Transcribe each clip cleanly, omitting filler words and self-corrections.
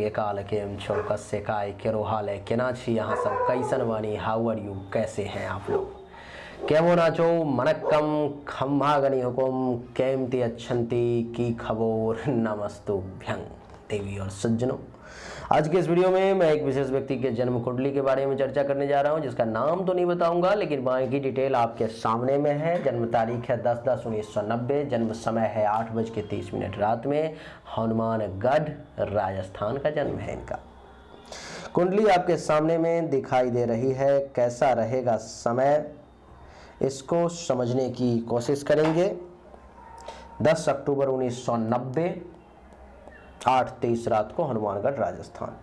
काल केम छो कस्य काय केरो हाल है केना छी यहाँ सब कैसन बानी हाउ आर यू कैसे हैं आप लोग केमो नाचो मनक्कम खम्भागनी हुकुम केमती अच्छंती की खबोर नमस्तुभ्यं देवी और सज्जनों। आज के इस वीडियो में मैं एक विशेष व्यक्ति के जन्म कुंडली के बारे में चर्चा करने जा रहा हूं, जिसका नाम तो नहीं बताऊंगा लेकिन बाकी डिटेल आपके सामने में है। जन्म तारीख है 10/10/1990, जन्म समय है 8:30 रात में, हनुमानगढ़ राजस्थान का जन्म है इनका। कुंडली आपके सामने में दिखाई दे रही है। कैसा रहेगा समय, इसको समझने की कोशिश करेंगे। 10 अक्टूबर 1990, 8:23 रात को, हनुमानगढ़ राजस्थान।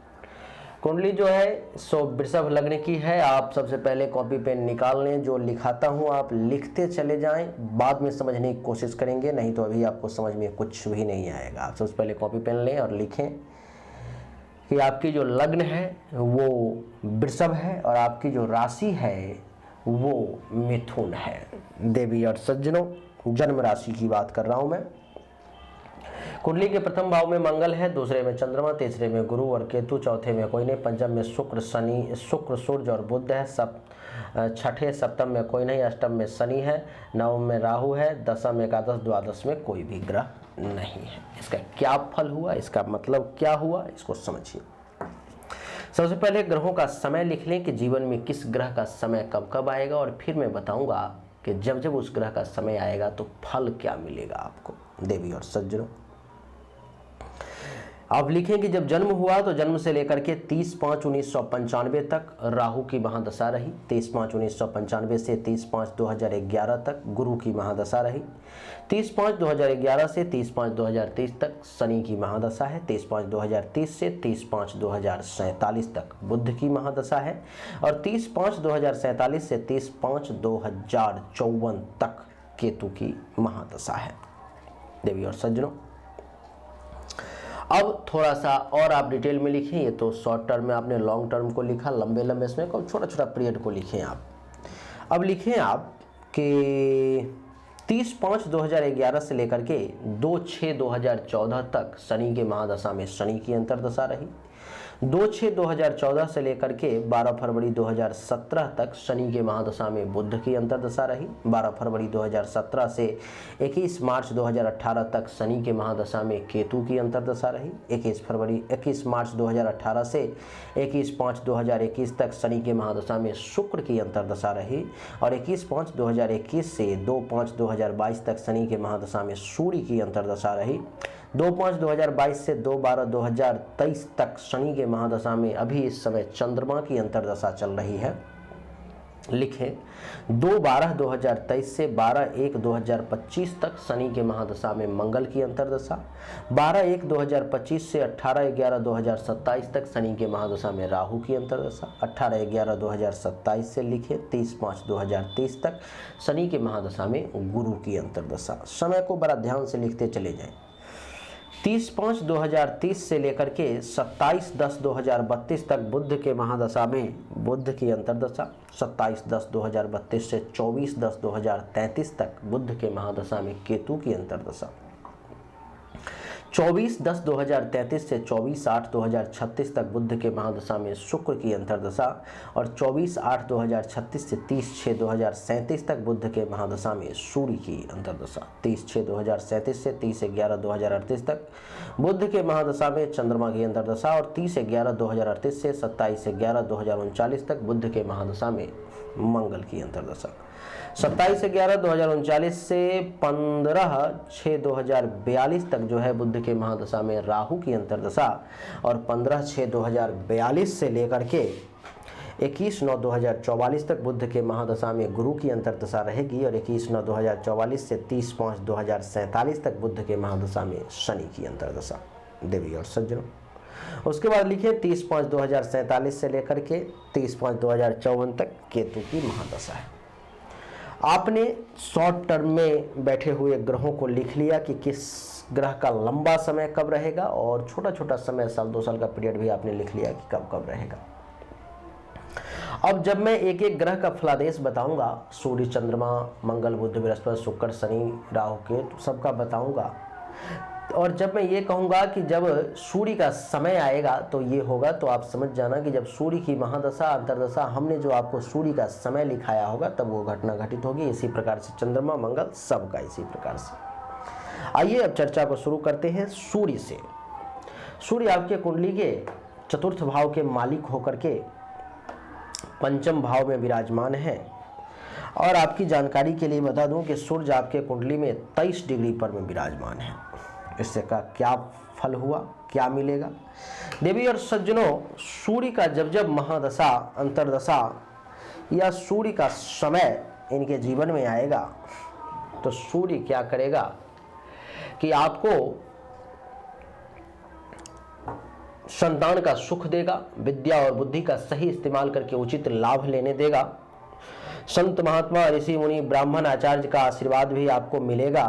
कुंडली जो है सो वृषभ लग्न की है। आप सबसे पहले कॉपी पेन निकाल लें, जो लिखाता हूं आप लिखते चले जाएं, बाद में समझने की कोशिश करेंगे, नहीं तो अभी आपको समझ में कुछ भी नहीं आएगा। आप सबसे पहले कॉपी पेन लें और लिखें कि आपकी जो लग्न है वो वृषभ है और आपकी जो राशि है वो मिथुन है। देवी और सज्जनों, जन्म राशि की बात कर रहा हूं मैं। कुंडली के प्रथम भाव में मंगल है, दूसरे में चंद्रमा, तीसरे में गुरु और केतु, चौथे में कोई नहीं, पंचम में शुक्र सूर्य और बुध है, छठे सप्तम में कोई नहीं, अष्टम में शनि है, नवम में राहु है, दशम एकादश द्वादश में कोई भी ग्रह नहीं है। इसका क्या फल हुआ, इसका मतलब क्या हुआ, इसको समझिए। सबसे पहले ग्रहों का समय लिख लें कि जीवन में किस ग्रह का समय कब कब आएगा, और फिर मैं बताऊंगा कि जब जब उस ग्रह का समय आएगा तो फल क्या मिलेगा आपको। देवी और सज्जनों, आप लिखें कि जब जन्म हुआ तो जन्म से लेकर के 30/5/1995 तक राहु की महादशा रही, 30/5/1995 से 30/5/2011 तक गुरु की महादशा रही, 30/5/2011 से 30/5/2030 तक शनि की महादशा है, 30/5/2030 से 30/5/2047 तक बुध की महादशा है, और 30/5/2047 से 30/5/2054 तक केतु की महादशा है। देवी और सज्जनों, अब थोड़ा सा और आप डिटेल में लिखें। ये तो शॉर्ट टर्म में आपने लॉन्ग टर्म को लिखा, लंबे लंबे इसमें को छोटा छोटा पीरियड को लिखें आप। अब लिखें आप कि 30/5/2011 से लेकर के 2/6/2014 तक शनि के महादशा में शनि की अंतर्दशा रही, 2/6/2014 से लेकर के 12 फरवरी 2017 तक शनि के महादशा में बुध की अंतर्दशा रही, 12 फरवरी 2017 से 21 मार्च 2018 तक शनि के महादशा में केतु की अंतर्दशा रही, 21 मार्च 2018 से 21/5/2021 तक शनि के महादशा में शुक्र की अंतर्दशा रही, और 21/5/2021 से 2/5/2022 तक शनि के महादशा में सूर्य की अंतर्दशा रही, 2/5/2022 से 2/12/2023 तक शनि के महादशा में अभी इस समय चंद्रमा की अंतर्दशा चल रही है। लिखें 2/12/2023 से 12/1/2025 तक शनि के महादशा में मंगल की अंतर्दशा, 12/1/2025 से 18/11/2027 तक शनि के महादशा में राहु की अंतर्दशा, 18/11/2027 से लिखे 30/5/2030 तक शनि के महादशा में गुरु की अंतर्दशा। समय को बड़ा ध्यान से लिखते चले जाएं। 30/5/2030 से लेकर के 27/10/2032 तक बुध के महादशा में बुध की अंतर्दशा, 27/10/2032 से 24/10/2033 तक बुध के महादशा में केतु की अंतर्दशा, 24/10/2033 से 24/8/2036 तक बुध के महादशा में शुक्र की अंतर्दशा, और 24/8/2036 से 30/6/2037 तक बुध के महादशा में सूर्य की अंतर्दशा, 30/6/2037 से 30/11/2038 तक बुध के महादशा में चंद्रमा की अंतर्दशा, और 30/11/2038 से 27/11/2039 तक बुध के महादशा में मंगल की अंतर्दशा, 27/11/2039 से 15/6/2042 तक जो है बुध के महादशा में राहु की अंतर्दशा, और 15/6/2042 से लेकर के 21/9/2044 तक बुध के महादशा में गुरु की अंतर्दशा रहेगी, और 21/9/2044 से 30/5/2047 तक बुध के महादशा में शनि की अंतर्दशा। देवी और सज्जनों, उसके बाद लिखिए 30/5/2047 से लेकर के 30/5/2054 तक केतु की महादशा है। आपने शॉर्ट टर्म में बैठे हुए ग्रहों को लिख लिया कि किस ग्रह का लंबा समय कब रहेगा, और छोटा छोटा समय 1-2 साल का पीरियड भी आपने लिख लिया कि कब कब रहेगा। अब जब मैं एक एक ग्रह का फलादेश बताऊंगा, सूर्य, चंद्रमा, मंगल, बुध, बृहस्पति, शुक्र, शनि, राहु, केतु सबका बताऊंगा, और जब मैं ये कहूँगा कि जब सूर्य का समय आएगा तो ये होगा, तो आप समझ जाना कि जब सूर्य की महादशा अंतर्दशा हमने जो आपको सूर्य का समय लिखाया होगा तब वो घटना घटित होगी। इसी प्रकार से चंद्रमा मंगल सबका इसी प्रकार से। आइए अब चर्चा को शुरू करते हैं सूर्य से। सूर्य आपके कुंडली के चतुर्थ भाव के मालिक होकर के पंचम भाव में विराजमान है। और आपकी जानकारी के लिए बता दूं कि सूर्य आपके कुंडली में 23 डिग्री पर में विराजमान है। इससे का क्या फल हुआ, क्या मिलेगा? देवी और सज्जनों, सूर्य का जब जब महादशा अंतर्दशा या सूर्य का समय इनके जीवन में आएगा तो सूर्य क्या करेगा कि आपको संतान का सुख देगा, विद्या और बुद्धि का सही इस्तेमाल करके उचित लाभ लेने देगा। संत महात्मा ऋषि मुनि ब्राह्मण आचार्य का आशीर्वाद भी आपको मिलेगा।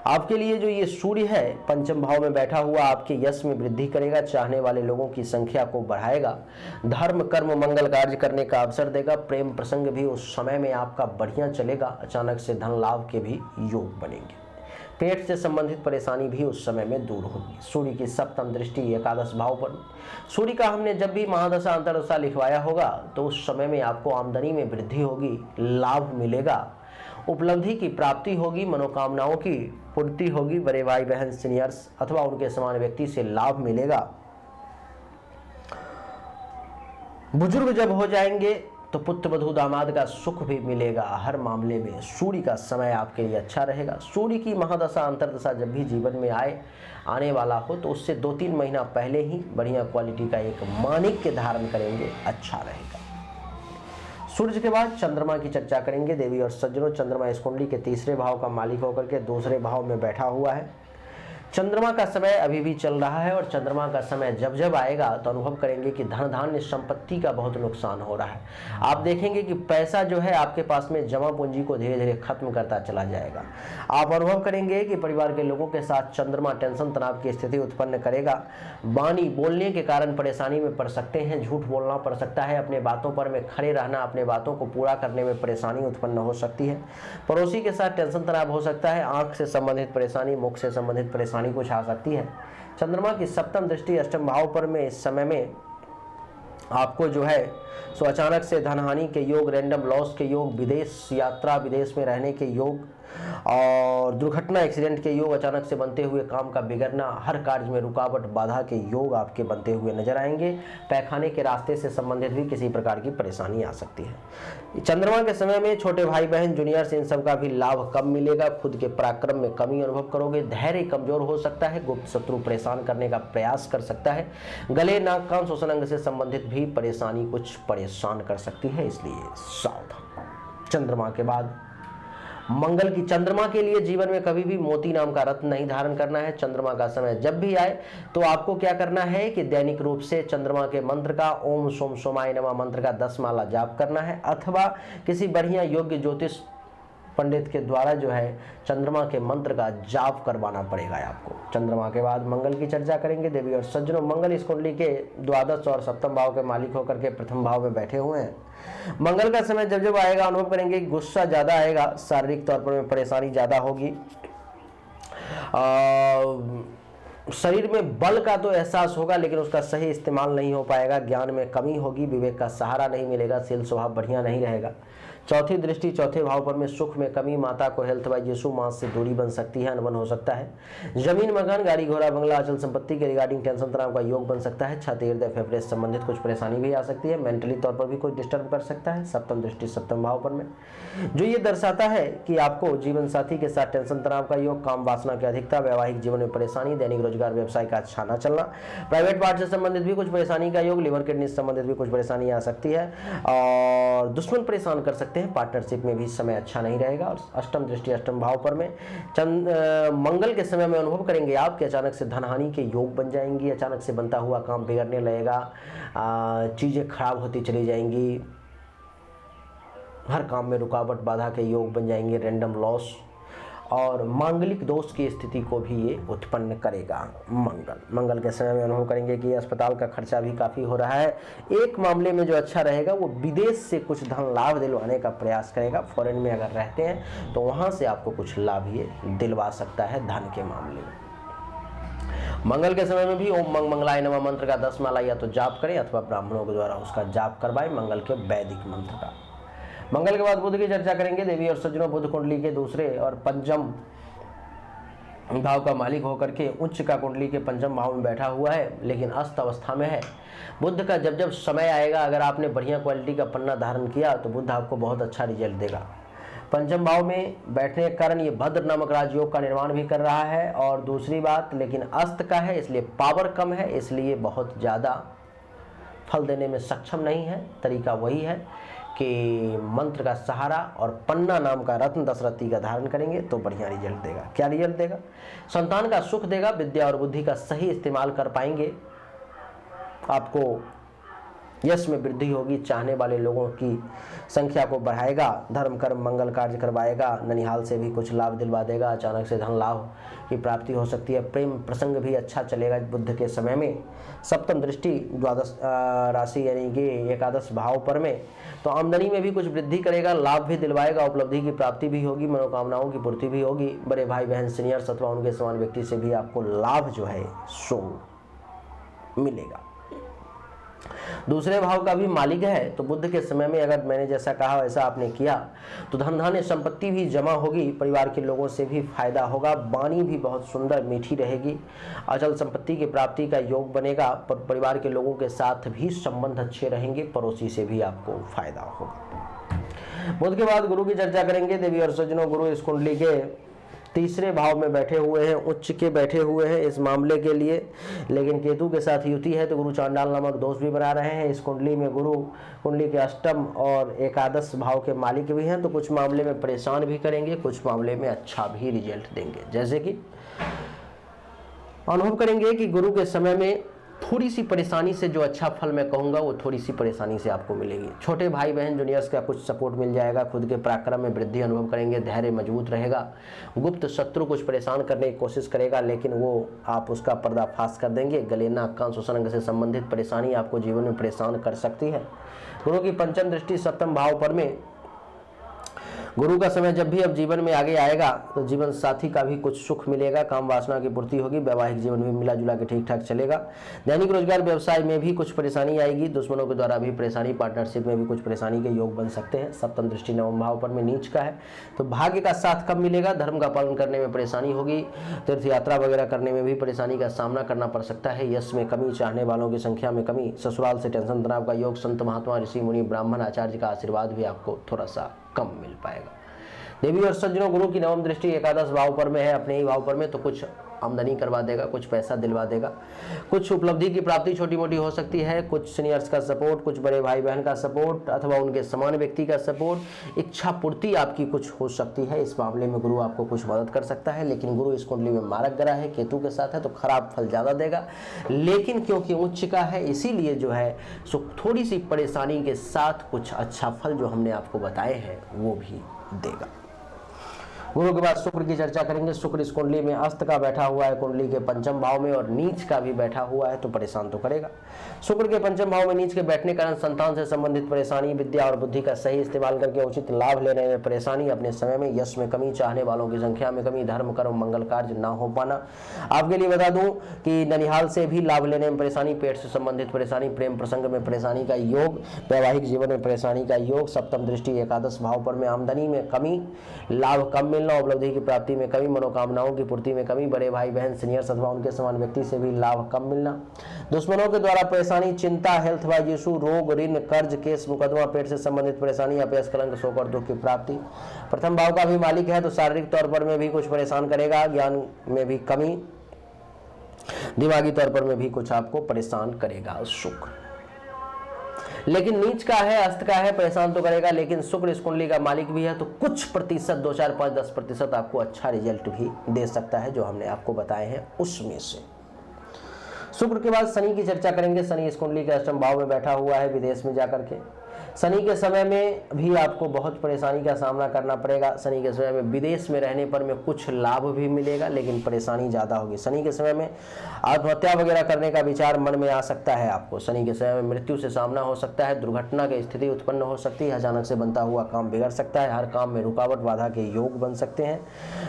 आपके लिए जो ये सूर्य है पंचम भाव में बैठा हुआ आपके यश में वृद्धि करेगा, चाहने वाले लोगों की संख्या को बढ़ाएगा, धर्म कर्म मंगल कार्य करने का अवसर देगा। प्रेम प्रसंग भी उस समय में आपका बढ़िया चलेगा। अचानक से धन लाभ के भी योग बनेंगे। पेट से संबंधित परेशानी भी उस समय में दूर होगी। सूर्य की सप्तम दृष्टि एकादश भाव पर, सूर्य का हमने जब भी महादशा अंतर्दशा लिखवाया होगा तो उस समय में आपको आमदनी में वृद्धि होगी, लाभ मिलेगा, उपलब्धि की प्राप्ति होगी, मनोकामनाओं की पूर्ति होगी, बड़े भाई बहन सीनियर्स अथवा उनके समान व्यक्ति से लाभ मिलेगा। बुजुर्ग जब हो जाएंगे तो पुत्र वधू दामाद का सुख भी मिलेगा। हर मामले में सूर्य का समय आपके लिए अच्छा रहेगा। सूर्य की महादशा अंतर्दशा जब भी जीवन में आने वाला हो तो उससे 2-3 महीना पहले ही बढ़िया क्वालिटी का एक माणिक्य धारण करेंगे, अच्छा रहेगा। सूर्य के बाद चंद्रमा की चर्चा करेंगे। देवी और सज्जनों, चंद्रमा इस कुंडली के तीसरे भाव का मालिक होकर के दूसरे भाव में बैठा हुआ है। चंद्रमा का समय अभी भी चल रहा है और चंद्रमा का समय जब जब आएगा तो अनुभव करेंगे कि धन धान्य संपत्ति का बहुत नुकसान हो रहा है। आप देखेंगे कि पैसा जो है आपके पास में जमा पूंजी को धीरे धीरे खत्म करता चला जाएगा। आप अनुभव करेंगे कि परिवार के लोगों के साथ चंद्रमा टेंशन तनाव की स्थिति उत्पन्न करेगा। वाणी बोलने के कारण परेशानी में पड़ सकते हैं, झूठ बोलना पड़ सकता है, अपने बातों पर में खड़े रहना, अपने बातों को पूरा करने में परेशानी उत्पन्न हो सकती है। पड़ोसी के साथ टेंशन तनाव हो सकता है। आंख से संबंधित परेशानी, मुख से संबंधित परेशानी कुछ आ सकती है। चंद्रमा की सप्तम दृष्टि अष्टम भाव पर में इस समय में आपको जो है सो अचानक से धन हानि के योग, रैंडम लॉस के योग, विदेश यात्रा, विदेश में रहने के योग और दुर्घटना एक्सीडेंट के योग, अचानक से बनते हुए काम का बिगड़ना, हर कार्य में रुकावट बाधा के योग आपके बनते हुए नजर आएंगे। पैखाने के रास्ते से संबंधित भी किसी प्रकार की परेशानी आ सकती है। चंद्रमा के समय में छोटे भाई बहन जूनियर्स इन सब का भी लाभ कम मिलेगा। खुद के पराक्रम में कमी अनुभव करोगे। धैर्य कमजोर हो सकता है। गुप्त शत्रु परेशान करने का प्रयास कर सकता है। गले, नाक, कान, श्वसन अंग से संबंधित भी परेशानी कुछ परेशान कर सकती है, इसलिए सावधान। चंद्रमा के बाद मंगल की, चंद्रमा के लिए जीवन में कभी भी मोती नाम का रत्न नहीं धारण करना है। चंद्रमा का समय जब भी आए तो आपको क्या करना है कि दैनिक रूप से चंद्रमा के मंत्र का ओम सोम सोमाय नमः मंत्र का 10 माला जाप करना है अथवा किसी बढ़िया योग्य ज्योतिष पंडित के द्वारा जो है चंद्रमा के मंत्र का जाप करवाना पड़ेगा आपको। चंद्रमा के बाद मंगल की चर्चा करेंगे। देवी और सज्जनों, मंगल इस कुंडली के द्वादश और सप्तम भाव के मालिक होकर के प्रथम भाव में बैठे हुए हैं। मंगल का समय जब जब आएगा अनुभव करेंगे गुस्सा ज्यादा आएगा, शारीरिक तौर पर परेशानी ज्यादा होगी, शरीर में बल का तो एहसास होगा लेकिन उसका सही इस्तेमाल नहीं हो पाएगा। ज्ञान में कमी होगी, विवेक का सहारा नहीं मिलेगा, शील स्वभाव बढ़िया नहीं रहेगा। चौथी दृष्टि चौथे भाव पर में सुख में कमी, माता को हेल्थ वाइज यीशु मां से दूरी बन सकती है, अनबन हो सकता है। जमीन, मकान, गाड़ी घोड़ा, बंगला, अचल संपत्ति के रिगार्डिंग टेंशन तनाव का योग बन सकता है। छाती, हृदय, फेफड़े से संबंधित कुछ परेशानी भी आ सकती है। मेंटली तौर पर भी कुछ डिस्टर्ब कर सकता है। सप्तम दृष्टि सप्तम भाव पर में जो ये दर्शाता है कि आपको जीवन साथी के साथ टेंशन तनाव का योग, काम वासना की अधिकता, वैवाहिक जीवन में परेशानी, दैनिक रोजगार व्यवसाय का अच्छा न चलना, प्राइवेट पार्ट से संबंधित भी कुछ परेशानी का योग, लिवर किडनी से संबंधित भी कुछ परेशानी आ सकती है और दुश्मन परेशान कर सकते हैं। पार्टनरशिप में भी समय अच्छा नहीं रहेगा। और अष्टम दृष्टि अष्टम भाव पर में मंगल के समय में अनुभव करेंगे आप कि अचानक से धन हानि के योग बन जाएंगी। अचानक से बनता हुआ काम बिगड़ने लगेगा, चीजें खराब होती चली जाएंगी, हर काम में रुकावट बाधा के योग बन जाएंगे, रैंडम लॉस और मांगलिक दोष की स्थिति को भी ये उत्पन्न करेगा। मंगल के समय में अनुभव करेंगे कि अस्पताल का खर्चा भी काफ़ी हो रहा है। एक मामले में जो अच्छा रहेगा वो विदेश से कुछ धन लाभ दिलवाने का प्रयास करेगा। फॉरेन में अगर रहते हैं तो वहाँ से आपको कुछ लाभ ये दिलवा सकता है धन के मामले में। मंगल के समय में भी ओम मंग मंगलाय नमः मंत्र का 10 माला या तो जाप करें अथवा ब्राह्मणों के द्वारा उसका जाप करवाएं, मंगल के वैदिक मंत्र का। मंगल के बाद बुध की चर्चा करेंगे। देवी और सज्जनों, बुध कुंडली के दूसरे और पंचम भाव का मालिक होकर के उच्च का कुंडली के पंचम भाव में बैठा हुआ है, लेकिन अस्त अवस्था में है। बुध का जब जब समय आएगा, अगर आपने बढ़िया क्वालिटी का पन्ना धारण किया तो बुध आपको बहुत अच्छा रिजल्ट देगा। पंचम भाव में बैठने के कारण ये भद्र नामक राजयोग का निर्माण भी कर रहा है। और दूसरी बात, लेकिन अस्त का है इसलिए पावर कम है, इसलिए बहुत ज़्यादा फल देने में सक्षम नहीं है। तरीका वही है कि मंत्र का सहारा और पन्ना नाम का रत्न दशरथी का धारण करेंगे तो बढ़िया रिजल्ट देगा। क्या रिजल्ट देगा? संतान का सुख देगा, विद्या और बुद्धि का सही इस्तेमाल कर पाएंगे, आपको यश में वृद्धि होगी, चाहने वाले लोगों की संख्या को बढ़ाएगा, धर्म कर्म मंगल कार्य करवाएगा, ननिहाल से भी कुछ लाभ दिलवा देगा, अचानक से धन लाभ की प्राप्ति हो सकती है, प्रेम प्रसंग भी अच्छा चलेगा बुध के समय में। सप्तम दृष्टि द्वादश राशि यानी कि एकादश भाव पर में, तो आमदनी में भी कुछ वृद्धि करेगा, लाभ भी दिलवाएगा, उपलब्धि की प्राप्ति भी होगी, मनोकामनाओं की पूर्ति भी होगी। बड़े भाई बहन सीनियर्स अथवा उनके समान व्यक्ति से भी आपको लाभ जो है सो मिलेगा। दूसरे भाव का भी मालिक है, तो बुध के समय में अगर मैंने जैसा कहा वैसा आपने किया तो धन धान्य संपत्ति भी जमा होगी, परिवार के लोगों से भी फायदा होगा, वाणी भी बहुत सुंदर मीठी रहेगी, अचल संपत्ति की प्राप्ति का योग बनेगा, पर परिवार के लोगों के साथ भी संबंध अच्छे रहेंगे, पड़ोसी से भी आपको फायदा होगा। बुध के बाद गुरु की चर्चा करेंगे। देवी और सज्जनों, गुरु इस कुंडली के तीसरे भाव में बैठे हुए हैं, उच्च के बैठे हुए हैं इस मामले के लिए, लेकिन केतु के साथ युति है तो गुरु चांडाल नामक दोष भी बना रहे हैं। इस कुंडली में गुरु कुंडली के अष्टम और एकादश भाव के मालिक भी हैं, तो कुछ मामले में परेशान भी करेंगे, कुछ मामले में अच्छा भी रिजल्ट देंगे। जैसे कि अनुभव करेंगे कि गुरु के समय में थोड़ी सी परेशानी से जो अच्छा फल मैं कहूँगा वो थोड़ी सी परेशानी से आपको मिलेगी। छोटे भाई बहन जूनियर्स का कुछ सपोर्ट मिल जाएगा, खुद के पराक्रम में वृद्धि अनुभव करेंगे, धैर्य मजबूत रहेगा। गुप्त शत्रु कुछ परेशान करने की कोशिश करेगा, लेकिन वो आप उसका पर्दाफाश कर देंगे। गले, नाक, कान, श्वसन अंग से संबंधित परेशानी आपको जीवन में परेशान कर सकती है। गुरु की पंचम दृष्टि सप्तम भाव पर में, गुरु का समय जब भी अब जीवन में आगे आएगा तो जीवन साथी का भी कुछ सुख मिलेगा, काम वासना की पूर्ति होगी, वैवाहिक जीवन भी मिला जुला के ठीक ठाक चलेगा। दैनिक रोजगार व्यवसाय में भी कुछ परेशानी आएगी, दुश्मनों के द्वारा भी परेशानी, पार्टनरशिप में भी कुछ परेशानी के योग बन सकते हैं। सप्तम दृष्टि नवम भाव पर में नीच का है, तो भाग्य का साथ कब मिलेगा, धर्म का पालन करने में परेशानी होगी, तीर्थ यात्रा वगैरह करने में भी परेशानी का सामना करना पड़ सकता है। यश में कमी, चाहने वालों की संख्या में कमी, ससुराल से टेंशन तनाव का योग, संत महात्मा ऋषि मुनि ब्राह्मण आचार्य का आशीर्वाद भी आपको थोड़ा सा कम मिल पाएगा। देवी और सज्जनों, गुरु की नवम दृष्टि एकादश भाव पर में है, अपने ही भाव पर में, तो कुछ आमदनी करवा देगा, कुछ पैसा दिलवा देगा, कुछ उपलब्धि की प्राप्ति छोटी मोटी हो सकती है, कुछ सीनियर्स का सपोर्ट, कुछ बड़े भाई बहन का सपोर्ट अथवा उनके समान व्यक्ति का सपोर्ट, इच्छा पूर्ति आपकी कुछ हो सकती है। इस मामले में गुरु आपको कुछ मदद कर सकता है, लेकिन गुरु इस कुंडली में मारक ग्रह है, केतु के साथ है, तो खराब फल ज़्यादा देगा, लेकिन क्योंकि उच्च का है इसीलिए जो है सो थोड़ी सी परेशानी के साथ कुछ अच्छा फल जो हमने आपको बताए हैं वो भी देगा। गुरु के बाद शुक्र की चर्चा करेंगे। शुक्र इस कुंडली में अस्त का बैठा हुआ है, कुंडली के पंचम भाव में, और नीच का भी बैठा हुआ है, तो परेशान तो करेगा। शुक्र के पंचम भाव में नीच के बैठने के कारण संतान से संबंधित परेशानी, विद्या और बुद्धि का सही इस्तेमाल करके उचित लाभ लेने में परेशानी, अपने समय में यश में कमी, चाहने वालों की संख्या में कमी, धर्म कर्म मंगल कार्य ना हो पाना। आपके लिए बता दूं कि ननिहाल से भी लाभ लेने में परेशानी, पेट से संबंधित परेशानी, प्रेम प्रसंग में परेशानी का योग, वैवाहिक जीवन में परेशानी का योग, सप्तम दृष्टि एकादश भाव पर में आमदनी में कमी, लाभ कम मिलना, उपलब्धि की प्राप्ति में कमी, मनोकामनाओं की पूर्ति में कमी, बड़े भाई बहन सीनियर्स अथवा उनके समान व्यक्ति से भी लाभ कम मिलना, दुश्मनों के द्वारा परेशानी, चिंता, हेल्थ वाइज इशू, रोग, ऋण, कर्ज, केस, मुकदमा, पेट से संबंधित परेशानी, अपयश, कलंक, शोक और दुख की प्राप्ति। प्रथम भाव का भी मालिक है, तो शारीरिक तौर पर में भी कुछ परेशान करेगा, ज्ञान में भी कमी, दिमागी तौर पर में भी कुछ आपको परेशान करेगा शुक्र। लेकिन नीच का है, अस्त का है, परेशान तो करेगा, लेकिन शुक्र इस कुंडली का मालिक भी है, तो कुछ प्रतिशत 2, 4, 5, 10% आपको अच्छा रिजल्ट भी दे सकता है जो हमने आपको बताए हैं उसमें से। शुक्र के बाद शनि की चर्चा करेंगे। शनि इस कुंडली के अष्टम भाव में बैठा हुआ है, विदेश में जाकर के शनि के समय में भी आपको बहुत परेशानी का सामना करना पड़ेगा। शनि के समय में विदेश में रहने पर में कुछ लाभ भी मिलेगा, लेकिन परेशानी ज़्यादा होगी। शनि के समय में आत्महत्या वगैरह करने का विचार मन में आ सकता है आपको। शनि के समय में मृत्यु से सामना हो सकता है, दुर्घटना की स्थिति उत्पन्न हो सकती है, अचानक से बनता हुआ काम बिगड़ सकता है, हर काम में रुकावट बाधा के योग बन सकते हैं,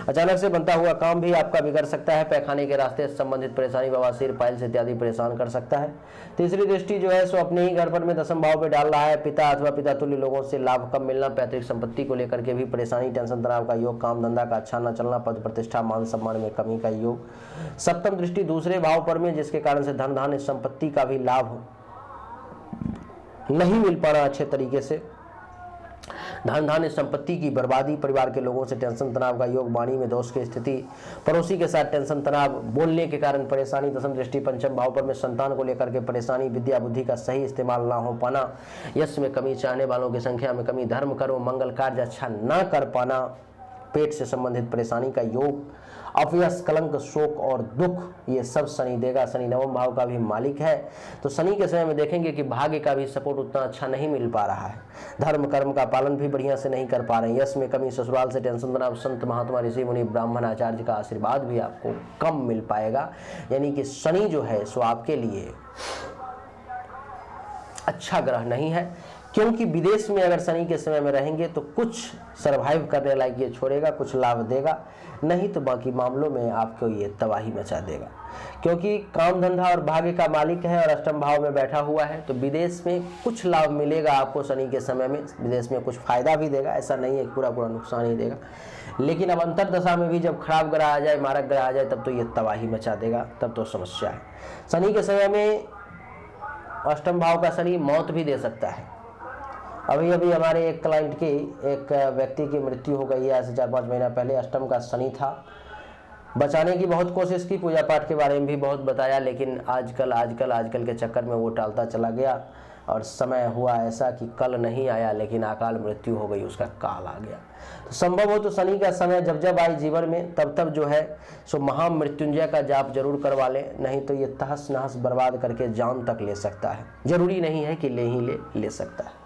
अचानक से बनता हुआ काम भी आपका बिगड़ सकता है, पैखाने के रास्ते से संबंधित परेशानी, बवासीर, पाइल्स इत्यादि परेशान कर सकता है। तीसरी दृष्टि जो है सो अपने ही घर पर में दशम भाव पे डाल रहा है। पिता अथवा पिता तुल्य लोगों से लाभ कम मिलना, पैतृक संपत्ति को लेकर के भी परेशानी, टेंशन तनाव का योग, काम धंधा का अच्छा न चलना, पद प्रतिष्ठा मान सम्मान में कमी का योग। सप्तम दृष्टि दूसरे भाव पर में, जिसके कारण से धन धान्य संपत्ति का भी लाभ नहीं मिल पाना अच्छे तरीके से, धन धान्य संपत्ति की बर्बादी, परिवार के लोगों से टेंशन तनाव का योग, वाणी में दोष की स्थिति, पड़ोसी के साथ टेंशन तनाव, बोलने के कारण परेशानी। दसम दृष्टि पंचम भाव पर में संतान को लेकर के परेशानी, विद्या बुद्धि का सही इस्तेमाल ना हो पाना, यश में कमी, चाहने वालों की संख्या में कमी, धर्म कर्म मंगल कार्य अच्छा ना कर पाना, पेट से संबंधित परेशानी का योग, अपयश, कलंक, शोक और दुख, ये सब शनि देगा। शनि नवम भाव का भी मालिक है, तो शनि के समय में देखेंगे कि भाग्य का भी सपोर्ट उतना अच्छा नहीं मिल पा रहा है, धर्म कर्म का पालन भी बढ़िया से नहीं कर पा रहे हैं, यश में कमी, ससुराल से टेंशन तनाव, संत महात्मा ऋषि मुनि ब्राह्मण आचार्य का आशीर्वाद भी आपको कम मिल पाएगा। यानी कि शनि जो है सो आपके लिए अच्छा ग्रह नहीं है, क्योंकि विदेश में अगर शनि के समय में रहेंगे तो कुछ सरवाइव करने लायक ये छोड़ेगा, कुछ लाभ देगा, नहीं तो बाकी मामलों में आपको ये तबाही मचा देगा। क्योंकि काम धंधा और भाग्य का मालिक है और अष्टम भाव में बैठा हुआ है, तो विदेश में कुछ लाभ मिलेगा आपको शनि के समय में, विदेश में कुछ फायदा भी देगा, ऐसा नहीं है पूरा पूरा नुकसान ही देगा। लेकिन अब अंतरदशा में भी जब खराब ग्रह आ जाए, मारक ग्रह आ जाए, तब तो ये तबाही मचा देगा, तब तो समस्या है। शनि के समय में अष्टम भाव का शनि मौत भी दे सकता है। अभी अभी हमारे एक क्लाइंट की, एक व्यक्ति की मृत्यु हो गई है, ऐसे 4-5 महीना पहले। अष्टम का शनि था, बचाने की बहुत कोशिश की, पूजा पाठ के बारे में भी बहुत बताया, लेकिन आजकल के चक्कर में वो टालता चला गया और समय हुआ ऐसा कि कल नहीं आया, लेकिन अकाल मृत्यु हो गई, उसका काल आ गया। तो संभव हो तो शनि का समय जब जब आए जीवन में, तब तब जो है सो महामृत्युंजय का जाप जरूर करवा लें, नहीं तो ये तहस नहस बर्बाद करके जान तक ले सकता है। जरूरी नहीं है कि ले सकता है।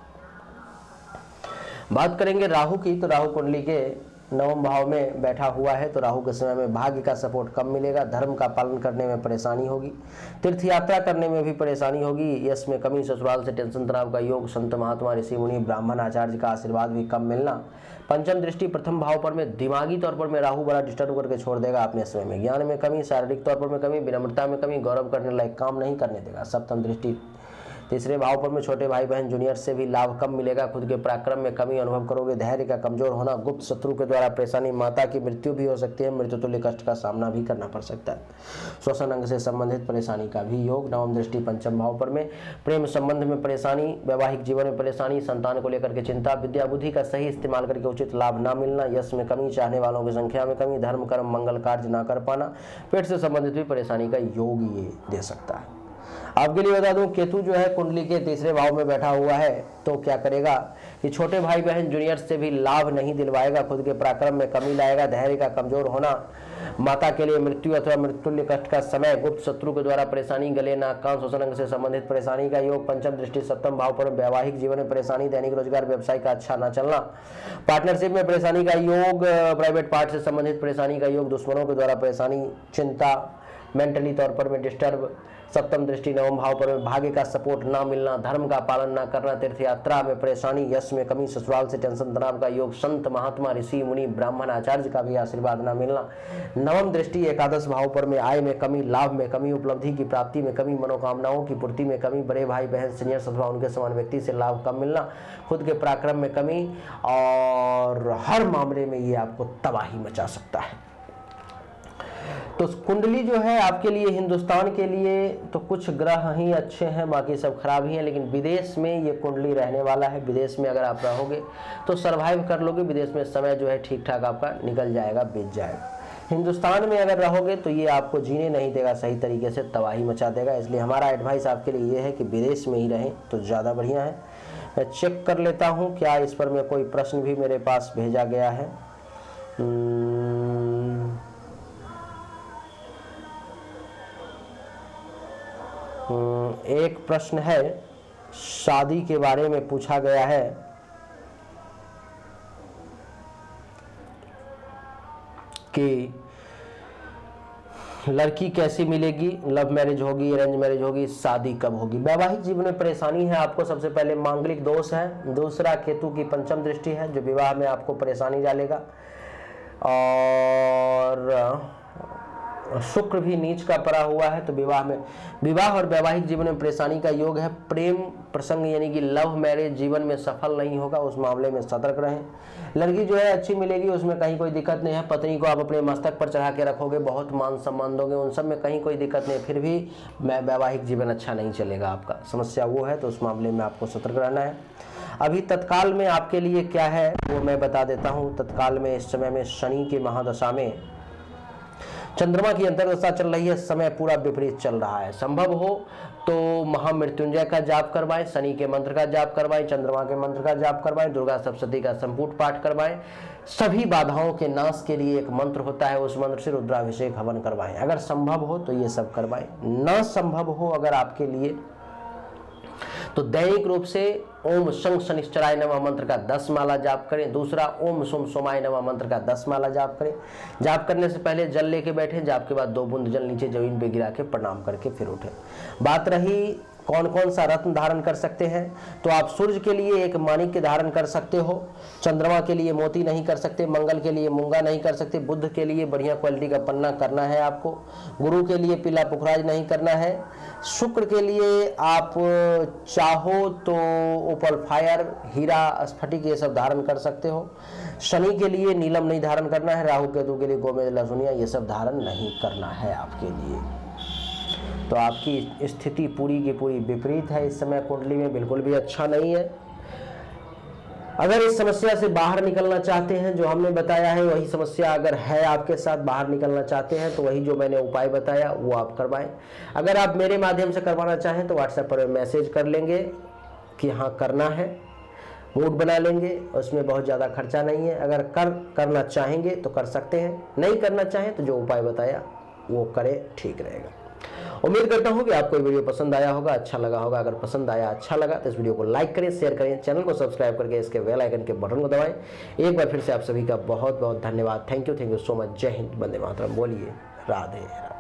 बात करेंगे राहु की, तो राहु कुंडली के नवम भाव में बैठा हुआ है, तो राहु के समय में भाग्य का सपोर्ट कम मिलेगा, धर्म का पालन करने में परेशानी होगी, तीर्थ यात्रा करने में भी परेशानी होगी, यश में कमी, ससुराल से टेंशन तनाव का योग, संत महात्मा ऋषि मुनि ब्राह्मण आचार्य का आशीर्वाद भी कम मिलना। पंचम दृष्टि प्रथम भाव पर में, दिमागी तौर पर में राहु बड़ा डिस्टर्ब करके छोड़ देगा अपने समय में, ज्ञान में कमी, शारीरिक तौर पर में कमी, विनम्रता में कमी, गौरव करने लायक काम नहीं करने देगा। सप्तम दृष्टि तीसरे भाव पर में छोटे भाई बहन जूनियर से भी लाभ कम मिलेगा, खुद के पराक्रम में कमी अनुभव करोगे, धैर्य का कमजोर होना, गुप्त शत्रु के द्वारा परेशानी, माता की मृत्यु भी हो सकती है, मृत्यु तुल्य कष्ट का सामना भी करना पड़ सकता है, श्वसन अंग से संबंधित परेशानी का भी योग। नवम दृष्टि पंचम भाव पर में प्रेम संबंध में परेशानी, वैवाहिक जीवन में परेशानी, संतान को लेकर के चिंता, विद्या बुद्धि का सही इस्तेमाल करके उचित लाभ ना मिलना, यश में कमी, चाहने वालों की संख्या में कमी, धर्म कर्म मंगल कार्य ना कर पाना, पेट से संबंधित भी परेशानी का योग ये दे सकता है। आपके लिए बता दूं, केतु जो है कुंडली के तीसरे भाव में बैठा हुआ है, तो क्या करेगा कि छोटे भाई बहन जूनियर से भी लाभ नहीं दिलवाएगा, खुद के पराक्रम में कमी लाएगा, धैर्य का कमजोर होना, माता के लिए मृत्यु अथवा मृत्युल्य कष्ट का समय, गुप्त शत्रु के द्वारा परेशानी, गले नाक कान श्वसन अंग से संबंधित परेशानी का योग। पंचम दृष्टि सप्तम भाव पर वैवाहिक जीवन में परेशानी, दैनिक रोजगार व्यवसाय का अच्छा न चलना, पार्टनरशिप में परेशानी का योग, प्राइवेट पार्ट से संबंधित परेशानी का योग, दुश्मनों के द्वारा परेशानी, चिंता, मेंटली तौर पर में डिस्टर्ब। सप्तम दृष्टि नवम भाव पर में भाग्य का सपोर्ट ना मिलना, धर्म का पालन ना करना, तीर्थ यात्रा में परेशानी, यश में कमी, ससुराल से टेंशन तनाव का योग, संत महात्मा ऋषि मुनि ब्राह्मण आचार्य का भी आशीर्वाद ना मिलना। नवम दृष्टि एकादश भाव पर में आय में कमी, लाभ में कमी, उपलब्धि की प्राप्ति में कमी, मनोकामनाओं की पूर्ति में कमी, बड़े भाई बहन सीनियर्स अथवा उनके समान व्यक्ति से लाभ कम मिलना, खुद के पराक्रम में कमी, और हर मामले में ये आपको तबाही मचा सकता है। तो कुंडली जो है आपके लिए, हिंदुस्तान के लिए तो कुछ ग्रह ही अच्छे हैं, बाकी सब खराब ही हैं, लेकिन विदेश में ये कुंडली रहने वाला है। विदेश में अगर आप रहोगे तो सरवाइव कर लोगे, विदेश में समय जो है ठीक ठाक आपका निकल जाएगा, बीत जाएगा। हिंदुस्तान में अगर रहोगे तो ये आपको जीने नहीं देगा सही तरीके से, तबाही मचा देगा। इसलिए हमारा एडवाइस आपके लिए ये है कि विदेश में ही रहें तो ज़्यादा बढ़िया है। मैं चेक कर लेता हूँ क्या इस पर में कोई प्रश्न भी मेरे पास भेजा गया है। एक प्रश्न है शादी के बारे में पूछा गया है कि लड़की कैसी मिलेगी, लव मैरिज होगी, अरेंज मैरिज होगी, शादी कब होगी। वैवाहिक जीवन में परेशानी है आपको, सबसे पहले मांगलिक दोष है, दूसरा केतु की पंचम दृष्टि है जो विवाह में आपको परेशानी डालेगा, और शुक्र भी नीच का पड़ा हुआ है, तो विवाह और वैवाहिक जीवन में परेशानी का योग है। प्रेम प्रसंग यानी कि लव मैरिज जीवन में सफल नहीं होगा, उस मामले में सतर्क रहें। लड़की जो है अच्छी मिलेगी, उसमें कहीं कोई दिक्कत नहीं है। पत्नी को आप अपने मस्तक पर चढ़ा के रखोगे, बहुत मान सम्मान दोगे, उन सब में कहीं कोई दिक्कत नहीं, फिर भी वैवाहिक जीवन अच्छा नहीं चलेगा आपका। समस्या वो है, तो उस मामले में आपको सतर्क रहना है। अभी तत्काल में आपके लिए क्या है वो मैं बता देता हूँ। तत्काल में इस समय में शनि की महादशा में चंद्रमा की अंतर्दशा चल रही है, समय पूरा विपरीत चल रहा है। संभव हो तो महामृत्युंजय का जाप करवाएं, शनि के मंत्र का जाप करवाएं, चंद्रमा के मंत्र का जाप करवाएं, दुर्गा सप्तशती का संपुट पाठ करवाएं। सभी बाधाओं के नाश के लिए एक मंत्र होता है, उस मंत्र से रुद्राभिषेक हवन करवाएं। अगर संभव हो तो ये सब करवाएं, न संभव हो अगर आपके लिए तो दैनिक रूप से ओम शंख शनिश्चराय नमः मंत्र का 10 माला जाप करें। दूसरा ओम सोम सोमाय नमः मंत्र का 10 माला जाप करें। जाप करने से पहले जल लेके बैठे, जाप के बाद 2 बूंद जल नीचे जमीन पे गिरा के प्रणाम करके फिर उठे। बात रही कौन कौन सा रत्न धारण कर सकते हैं, तो आप सूर्य के लिए एक माणिक्य धारण कर सकते हो, चंद्रमा के लिए मोती नहीं कर सकते, मंगल के लिए मूंगा नहीं कर सकते, बुध के लिए बढ़िया क्वालिटी का पन्ना करना है आपको, गुरु के लिए पीला पुखराज नहीं करना है, शुक्र के लिए आप चाहो तो ओपल फायर, हीरा, स्फटिक ये सब धारण कर सकते हो, शनि के लिए नीलम नहीं धारण करना है, राहु केतु के लिए गोमेद लहसुनिया ये सब धारण नहीं करना है आपके लिए। तो आपकी स्थिति पूरी की पूरी विपरीत है इस समय, कुंडली में बिल्कुल भी अच्छा नहीं है। अगर इस समस्या से बाहर निकलना चाहते हैं, जो हमने बताया है वही समस्या अगर है आपके साथ, बाहर निकलना चाहते हैं तो वही जो मैंने उपाय बताया वो आप करवाएं। अगर आप मेरे माध्यम से करवाना चाहें तो व्हाट्सएप पर मैसेज कर लेंगे कि हाँ करना है, मूड बना लेंगे, उसमें बहुत ज़्यादा खर्चा नहीं है। अगर करना चाहेंगे तो कर सकते हैं, नहीं करना चाहें तो जो उपाय बताया वो करें, ठीक रहेगा। उम्मीद करता हूं कि आपको ये वीडियो पसंद आया होगा, अच्छा लगा होगा। अगर पसंद आया, अच्छा लगा तो इस वीडियो को लाइक करें, शेयर करें, चैनल को सब्सक्राइब करके इसके बेल आइकन के बटन को दबाएं। एक बार फिर से आप सभी का बहुत बहुत धन्यवाद। Thank you so much. जय हिंद, वंदे मातरम। बोलिए राधे राधे।